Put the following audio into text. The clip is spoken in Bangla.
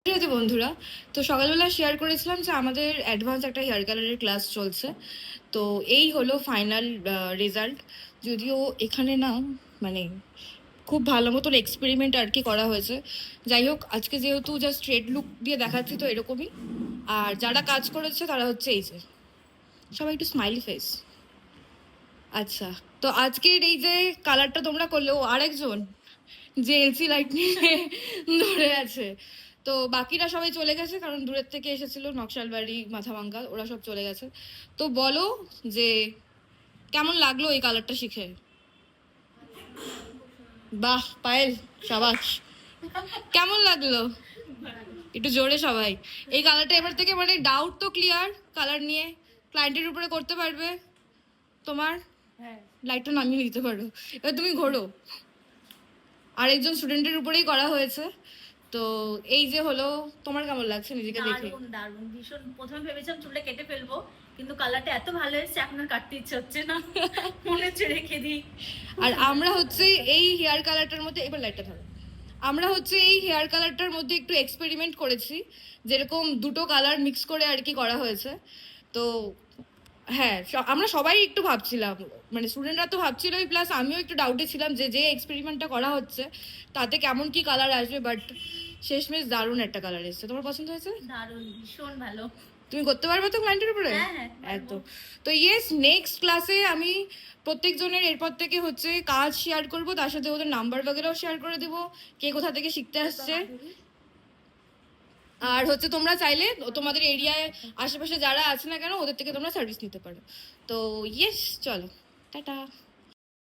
ঠিক আছে বন্ধুরা, তো সকালবেলা শেয়ার করেছিলাম যে আমাদের অ্যাডভান্স একটা হেয়ার কালারের ক্লাস চলছে। তো এই হলো ফাইনাল রেজাল্ট। যদিও এখানে না, মানে খুব ভালো মতন এক্সপেরিমেন্ট আর কি করা হয়েছে। যাই হোক, আজকে যেহেতু জাস্ট স্ট্রেট লুক দিয়ে দেখাচ্ছি তো এরকমই। আর যারা কাজ করেছে তারা হচ্ছে এই যে সবাই একটু স্মাইলি ফেস। আচ্ছা, তো আজকের এই যে কালারটা তোমরা করলে, ও আরেকজন যে এলসি লাইট নিয়ে ধরে আছে। তো বাকিরা সবাই চলে গেছে, কারণ দূরের থেকে এসেছিল, নকশালবাড়ি, মাথাভাঙ্গা, ওরা সব চলে গেছে। তো বলো যে কেমন লাগলো এই কালারটা শিখে? বাহ পায়েল, সাবাস। কেমন লাগলো? একটু জোরে সবাই। এই কালারটা এবার থেকে মানে ডাউট তো ক্লিয়ার কালার নিয়ে, ক্লায়েন্টের উপরে করতে পারবে তোমার। লাইটটা নামিয়ে নিতে পারো, এবার তুমি ঘোরো। আরেকজন স্টুডেন্টের উপরেই করা হয়েছে। তো এই যে হলো, তোমার কেমন লাগছে নিজেকে দেখে? দারুণ দারুণ, ভীষণ। প্রথমে ভেবেছিলাম চুলটা কেটে ফেলবো, কিন্তু কালারটা এত ভালো এসেছে এখন আর কাটতে ইচ্ছে হচ্ছে না, মনে হচ্ছে রেখে দিই। আর আমরা হচ্ছে এই হেয়ার কালারটার মধ্যে, এবার লাইটটা ধরো, আমরা হচ্ছে এই হেয়ার কালারটার মধ্যে একটু এক্সপেরিমেন্ট করেছি, যেরকম দুটো কালার মিক্স করে আর কি করা হয়েছে। তো হ্যাঁ, আমরা সবাই একটু ভাবছিলাম, মানে স্টুডেন্টরা তো ভাবছিলই, প্লাস আমিও একটু ডাউটে ছিলাম যে যে এক্সপেরিমেন্টটা করা হচ্ছে তাতে কেমন কি কালার আসবে। বাট শেষমেশ দারুণ একটা কালার এসেছে। তোমার পছন্দ হয়েছে? দারুণ, ভীষণ ভালো। তুমি করতে পারবে তো ক্লায়েন্টের উপরে? হ্যাঁ হ্যাঁ, এত তো ইয়েস, নেক্সট ক্লাসে আমি প্রত্যেকজনের এরপর থেকে হচ্ছে কাজ শেয়ার করব, তার সাথে ওদের নাম্বার বাগেরাও শেয়ার করে দেবো, কে কোথা থেকে শিখতে আসছে। আর হচ্ছে তোমরা চাইলে তোমাদের এরিয়ায় আশেপাশে যারা আছে না কেন, ওদের থেকে তোমরা সার্ভিস নিতে পারো। তো ইয়েস, চলো, টাটা।